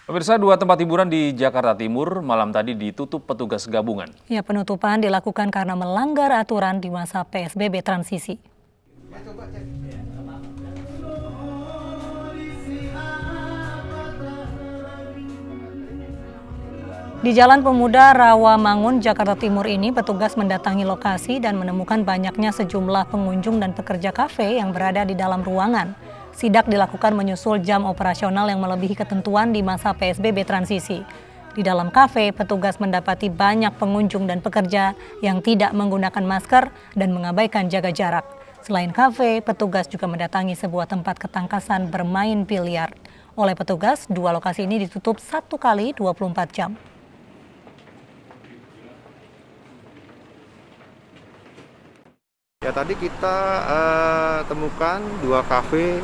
Pemirsa, dua tempat hiburan di Jakarta Timur malam tadi ditutup petugas gabungan. Ya, penutupan dilakukan karena melanggar aturan di masa PSBB transisi. Di Jalan Pemuda Rawamangun, Jakarta Timur ini, petugas mendatangi lokasi dan menemukan banyaknya sejumlah pengunjung dan pekerja kafe yang berada di dalam ruangan. Sidak dilakukan menyusul jam operasional yang melebihi ketentuan di masa PSBB transisi. Di dalam kafe, petugas mendapati banyak pengunjung dan pekerja yang tidak menggunakan masker dan mengabaikan jaga jarak. Selain kafe, petugas juga mendatangi sebuah tempat ketangkasan bermain biliar. Oleh petugas, dua lokasi ini ditutup 1 kali 24 jam. Ya, tadi kita temukan 2 kafe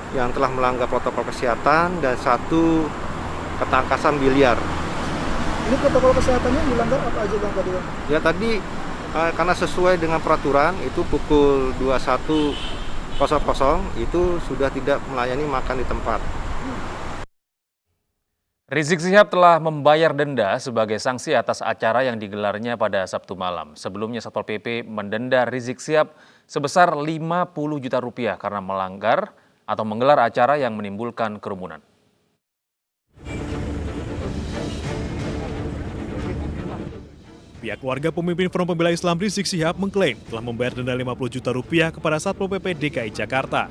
yang telah melanggar protokol kesehatan dan 1 ketangkasan biliar. Ini protokol kesehatannya dilanggar apa aja Bang tadi? Ya, tadi karena sesuai dengan peraturan itu pukul 21.00 itu sudah tidak melayani makan di tempat. Rizik Syihab telah membayar denda sebagai sanksi atas acara yang digelarnya pada Sabtu malam. Sebelumnya Satpol PP mendenda Rizik Syihab sebesar 50 juta rupiah karena melanggar atau menggelar acara yang menimbulkan kerumunan. Pihak keluarga pemimpin Front Pembela Islam Rizik Syihab mengklaim telah membayar denda 50 juta rupiah kepada Satpol PP DKI Jakarta.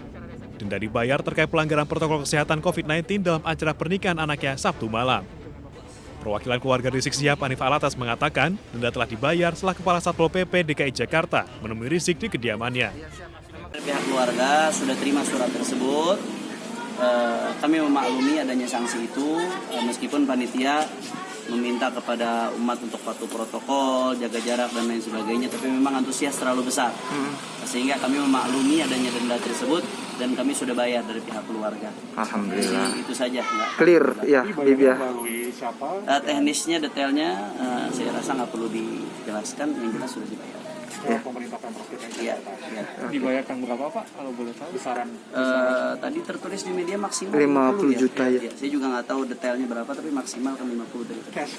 Denda dibayar terkait pelanggaran protokol kesehatan COVID-19 dalam acara pernikahan anaknya Sabtu malam. Perwakilan keluarga Rizik Syihab Hanif Alatas mengatakan denda telah dibayar setelah Kepala Satpol PP DKI Jakarta menemui Rizik di kediamannya. Pihak keluarga sudah terima surat tersebut. Kami memaklumi adanya sanksi itu, meskipun panitia meminta kepada umat untuk patuh protokol, jaga jarak dan lain sebagainya, tapi memang antusias terlalu besar. Sehingga kami memaklumi adanya denda tersebut dan kami sudah bayar dari pihak keluarga. Alhamdulillah. Itu saja. Clear, ya. Teknisnya, detailnya, saya rasa nggak perlu dijelaskan, yang jelas sudah dibayar. Pemerintah Pemprov DKI Iya. Dibayarkan berapa Pak kalau boleh tahu besaran? Tadi tertulis di media maksimal 50 juta ya. Saya juga nggak tahu detailnya berapa, tapi maksimal kan 50 dari Cash.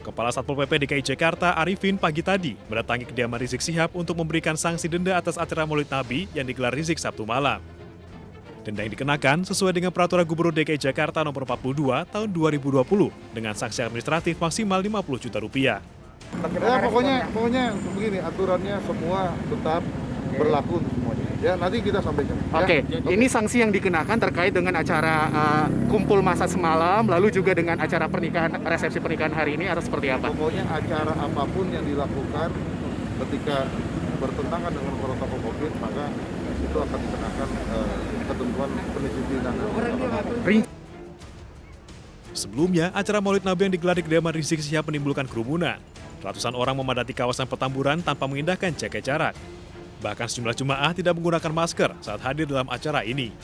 Kepala Satpol PP DKI Jakarta Arifin pagi tadi mendatangi kediaman Rizik Syihab untuk memberikan sanksi denda atas acara Maulid Nabi yang digelar Rizik Sabtu malam. Denda yang dikenakan sesuai dengan Peraturan Gubernur DKI Jakarta Nomor 42 Tahun 2020 dengan sanksi administratif maksimal 50 juta rupiah. Ya, pokoknya begini, aturannya semua tetap berlaku semuanya. Ya, nanti kita sampaikan. Oke. Ini sanksi yang dikenakan terkait dengan acara kumpul massa semalam, lalu juga dengan acara pernikahan, resepsi pernikahan hari ini atau seperti apa? Pokoknya acara apapun yang dilakukan ketika bertentangan dengan protokol COVID, maka itu akan dikenakan ketentuan pendisiplinan. Sebelumnya, acara Maulid Nabi yang digelar di kediaman Rizik Syihab menimbulkan kerumunan. Ratusan orang memadati kawasan Petamburan tanpa mengindahkan jaga jarak. Bahkan sejumlah jemaah tidak menggunakan masker saat hadir dalam acara ini.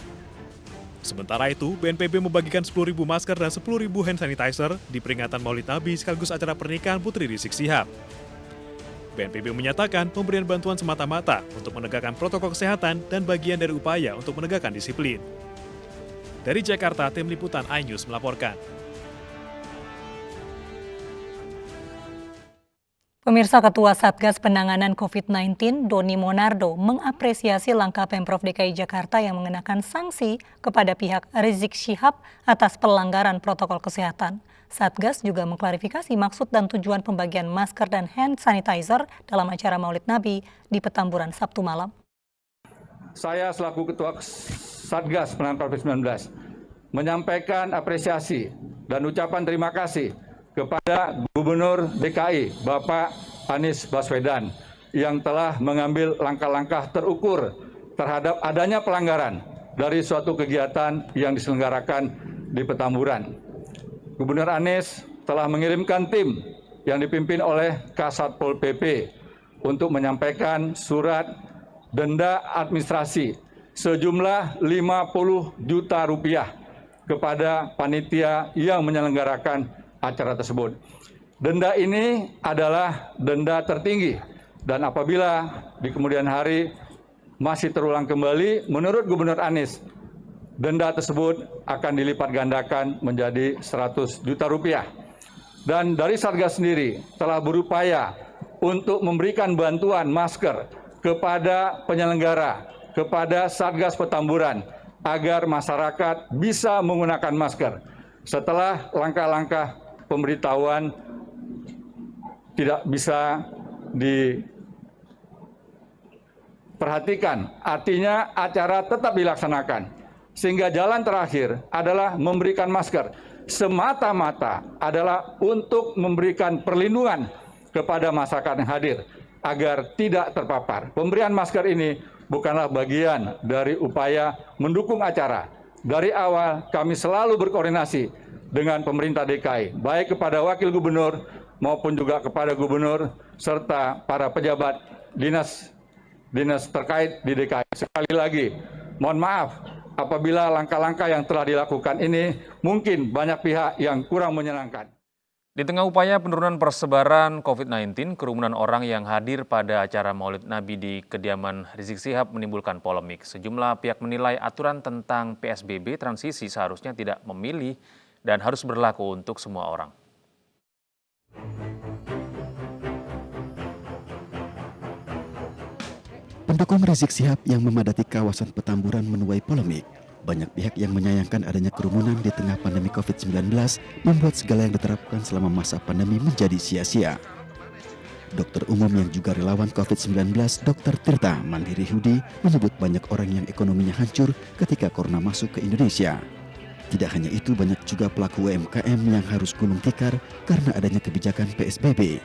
Sementara itu, BNPB membagikan 10.000 masker dan 10.000 hand sanitizer di peringatan Maulid Nabi sekaligus acara pernikahan Putri Rizik Syihab. BNPB menyatakan pemberian bantuan semata-mata untuk menegakkan protokol kesehatan dan bagian dari upaya untuk menegakkan disiplin. Dari Jakarta, tim liputan iNews melaporkan. Pemirsa, Ketua Satgas Penanganan COVID-19 Doni Monardo mengapresiasi langkah Pemprov DKI Jakarta yang mengenakan sanksi kepada pihak Rizik Syihab atas pelanggaran protokol kesehatan. Satgas juga mengklarifikasi maksud dan tujuan pembagian masker dan hand sanitizer dalam acara Maulid Nabi di Petamburan Sabtu malam. Saya selaku Ketua Satgas Penanganan COVID-19 menyampaikan apresiasi dan ucapan terima kasih kepada Gubernur DKI Bapak Anies Baswedan yang telah mengambil langkah-langkah terukur terhadap adanya pelanggaran dari suatu kegiatan yang diselenggarakan di Petamburan. Gubernur Anies telah mengirimkan tim yang dipimpin oleh Kasatpol PP untuk menyampaikan surat denda administrasi sejumlah 50 juta rupiah kepada panitia yang menyelenggarakan acara tersebut. Denda ini adalah denda tertinggi dan apabila di kemudian hari masih terulang kembali, menurut Gubernur Anies, denda tersebut akan dilipat gandakan menjadi 100 juta rupiah. Dan dari Satgas sendiri telah berupaya untuk memberikan bantuan masker kepada penyelenggara, kepada Satgas Petamburan, agar masyarakat bisa menggunakan masker. Setelah langkah-langkah pemberitahuan tidak bisa diperhatikan, artinya acara tetap dilaksanakan. Sehingga jalan terakhir adalah memberikan masker. Semata-mata adalah untuk memberikan perlindungan kepada masyarakat yang hadir agar tidak terpapar. Pemberian masker ini bukanlah bagian dari upaya mendukung acara. Dari awal kami selalu berkoordinasi dengan pemerintah DKI, baik kepada wakil gubernur maupun juga kepada gubernur serta para pejabat dinas terkait di DKI. Sekali lagi, mohon maaf apabila langkah-langkah yang telah dilakukan ini mungkin banyak pihak yang kurang menyenangkan. Di tengah upaya penurunan persebaran COVID-19, kerumunan orang yang hadir pada acara Maulid Nabi di kediaman Rizik Syihab menimbulkan polemik. Sejumlah pihak menilai aturan tentang PSBB transisi seharusnya tidak memilih dan harus berlaku untuk semua orang. Pendukung Rizik Syihab yang memadati kawasan Petamburan menuai polemik. Banyak pihak yang menyayangkan adanya kerumunan di tengah pandemi COVID-19 membuat segala yang diterapkan selama masa pandemi menjadi sia-sia. Dokter umum yang juga relawan COVID-19, Dr. Tirta Mandiri Hudi, menyebut banyak orang yang ekonominya hancur ketika corona masuk ke Indonesia. Tidak hanya itu, banyak juga pelaku UMKM yang harus gulung tikar karena adanya kebijakan PSBB.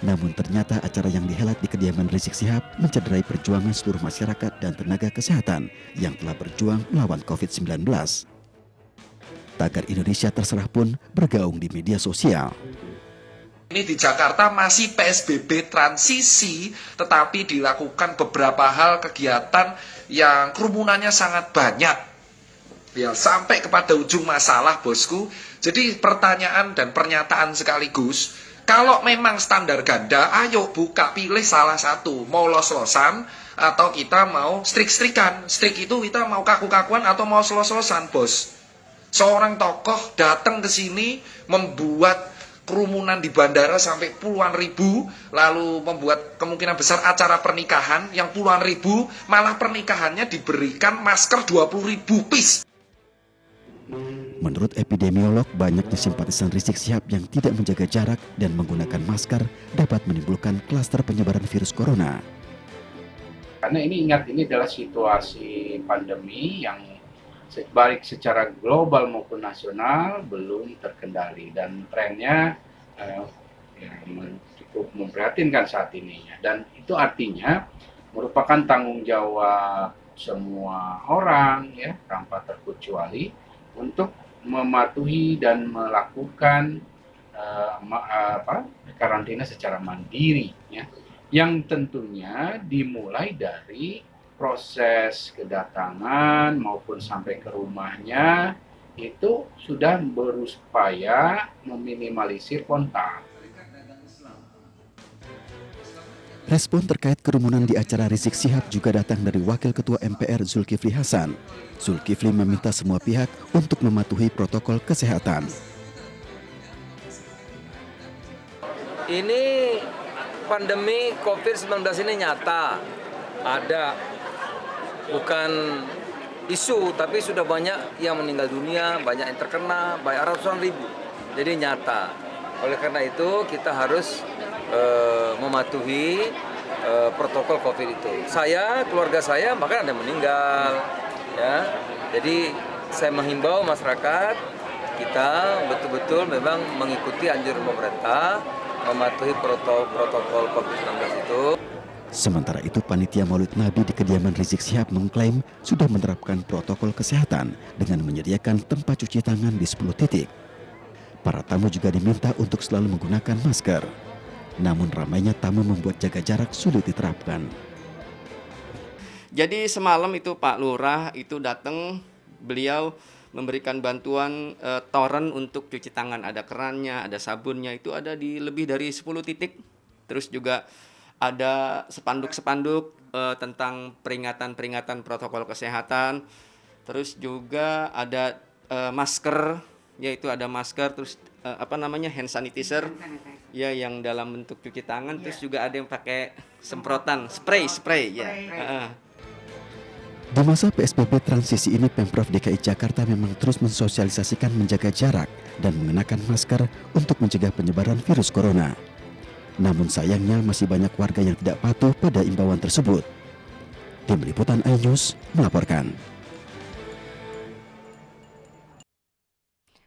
Namun ternyata acara yang dihelat di kediaman Rizik Syihab mencederai perjuangan seluruh masyarakat dan tenaga kesehatan yang telah berjuang melawan COVID-19. Tagar Indonesia Terserah pun bergaung di media sosial. Ini di Jakarta masih PSBB transisi, tetapi dilakukan beberapa hal kegiatan yang kerumunannya sangat banyak. Ya, sampai kepada ujung masalah, bosku. Jadi pertanyaan dan pernyataan sekaligus, kalau memang standar ganda, ayo buka, pilih salah satu. Mau los-losan atau kita mau strik-strikan. Strik itu kita mau kaku-kakuan atau mau los-losan, bos. Seorang tokoh datang ke sini membuat kerumunan di bandara sampai puluhan ribu, lalu membuat kemungkinan besar acara pernikahan yang puluhan ribu, malah pernikahannya diberikan masker 20.000 piece. Menurut epidemiolog, banyaknya simpatisan Rizik Syihab yang tidak menjaga jarak dan menggunakan masker dapat menimbulkan klaster penyebaran virus corona. Karena ini adalah situasi pandemi yang baik secara global maupun nasional belum terkendali dan trennya cukup memprihatinkan saat ini. Dan itu artinya merupakan tanggung jawab semua orang ya tanpa terkecuali untuk mematuhi dan melakukan karantina secara mandiri ya, yang tentunya dimulai dari proses kedatangan maupun sampai ke rumahnya itu sudah berupaya meminimalisir kontak. Respon terkait kerumunan di acara Rizik Syihab juga datang dari Wakil Ketua MPR Zulkifli Hasan. Zulkifli meminta semua pihak untuk mematuhi protokol kesehatan. Ini pandemi COVID-19 ini nyata, ada, bukan isu, tapi sudah banyak yang meninggal dunia, banyak yang terkena, banyak ratusan ribu. Jadi nyata. Oleh karena itu kita harus mematuhi protokol COVID itu. Saya, keluarga saya bahkan ada yang meninggal, ya. Jadi saya menghimbau masyarakat kita betul-betul memang mengikuti anjuran pemerintah, mematuhi protokol COVID-19 itu. Sementara itu, panitia Maulid Nabi di kediaman Rizik Syihab mengklaim sudah menerapkan protokol kesehatan dengan menyediakan tempat cuci tangan di 10 titik. Para tamu juga diminta untuk selalu menggunakan masker. Namun ramainya tamu membuat jaga jarak sulit diterapkan. Jadi semalam itu Pak Lurah itu datang, beliau memberikan bantuan toren untuk cuci tangan, ada kerannya, ada sabunnya, itu ada di lebih dari 10 titik. Terus juga ada spanduk-spanduk tentang peringatan-peringatan protokol kesehatan. Terus juga ada masker, yaitu ada masker, terus hand sanitizer, ya yang dalam bentuk cuci tangan, terus juga ada yang pakai semprotan, spray ya. Di masa PSBB transisi ini, Pemprov DKI Jakarta memang terus mensosialisasikan menjaga jarak dan mengenakan masker untuk mencegah penyebaran virus corona. Namun sayangnya masih banyak warga yang tidak patuh pada imbauan tersebut. Tim Liputan iNews melaporkan.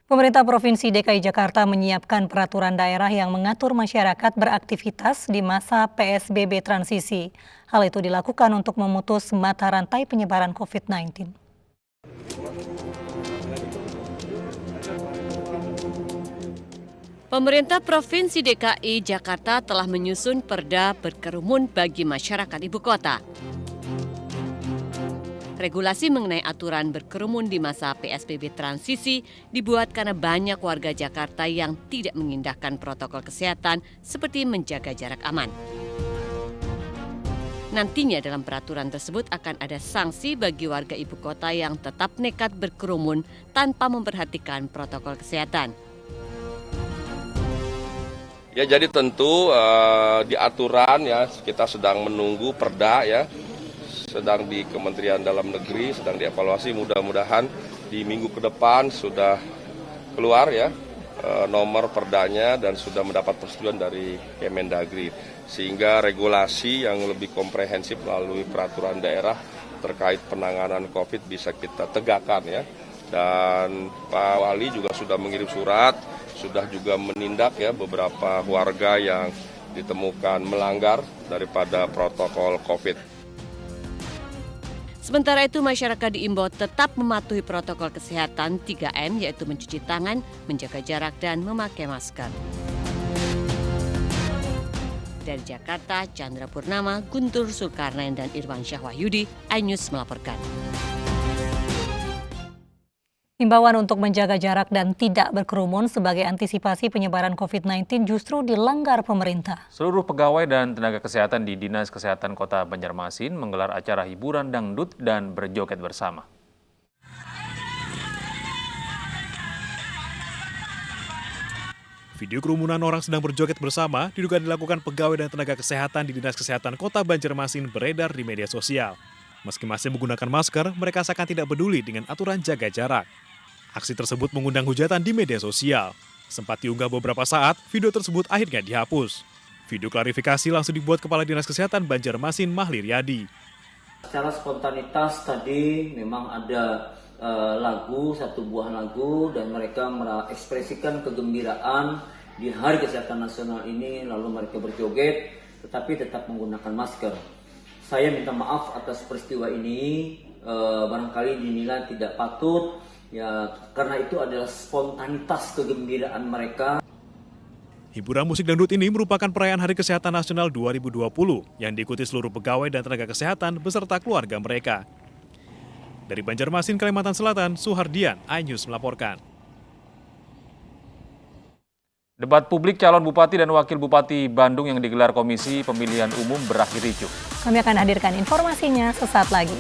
Pemerintah Provinsi DKI Jakarta menyiapkan peraturan daerah yang mengatur masyarakat beraktivitas di masa PSBB transisi. Hal itu dilakukan untuk memutus mata rantai penyebaran COVID-19. Pemerintah Provinsi DKI Jakarta telah menyusun perda berkerumun bagi masyarakat ibu kota. Regulasi mengenai aturan berkerumun di masa PSBB transisi dibuat karena banyak warga Jakarta yang tidak mengindahkan protokol kesehatan seperti menjaga jarak aman. Nantinya dalam peraturan tersebut akan ada sanksi bagi warga ibu kota yang tetap nekat berkerumun tanpa memperhatikan protokol kesehatan. Ya, jadi tentu di aturan ya kita sedang menunggu perda ya. Sedang di Kementerian Dalam Negeri, sedang dievaluasi, mudah-mudahan di minggu ke depan sudah keluar ya nomor perdanya dan sudah mendapat persetujuan dari Kemendagri. Sehingga regulasi yang lebih komprehensif melalui peraturan daerah terkait penanganan COVID bisa kita tegakkan ya. Dan Pak Wali juga sudah mengirim surat, sudah juga menindak ya beberapa warga yang ditemukan melanggar daripada protokol COVID. Sementara itu, masyarakat diimbau tetap mematuhi protokol kesehatan 3M, yaitu mencuci tangan, menjaga jarak, dan memakai masker. Dari Jakarta, Chandra Purnama, Guntur Zulkarnain, dan Irwan Syahwahyudi, iNews melaporkan. Himbauan untuk menjaga jarak dan tidak berkerumun sebagai antisipasi penyebaran COVID-19 justru dilanggar pemerintah. Seluruh pegawai dan tenaga kesehatan di Dinas Kesehatan Kota Banjarmasin menggelar acara hiburan dangdut dan berjoget bersama. Video kerumunan orang sedang berjoget bersama diduga dilakukan pegawai dan tenaga kesehatan di Dinas Kesehatan Kota Banjarmasin beredar di media sosial. Meski masih menggunakan masker, mereka seakan tidak peduli dengan aturan jaga jarak. Aksi tersebut mengundang hujatan di media sosial. Sempat diunggah beberapa saat, video tersebut akhirnya dihapus. Video klarifikasi langsung dibuat Kepala Dinas Kesehatan Banjarmasin, Mahli Riyadi. Secara spontanitas tadi memang ada satu buah lagu, dan mereka mengekspresikan kegembiraan di Hari Kesehatan Nasional ini, lalu mereka berjoget, tetapi tetap menggunakan masker. Saya minta maaf atas peristiwa ini, barangkali dinilai tidak patut, ya karena itu adalah spontanitas kegembiraan mereka. Hiburan musik dangdut ini merupakan perayaan Hari Kesehatan Nasional 2020 yang diikuti seluruh pegawai dan tenaga kesehatan beserta keluarga mereka. Dari Banjarmasin, Kalimantan Selatan, Suhardian, iNews melaporkan. Debat publik calon bupati dan wakil bupati Bandung yang digelar Komisi Pemilihan Umum berakhir ricuh. Kami akan hadirkan informasinya sesaat lagi.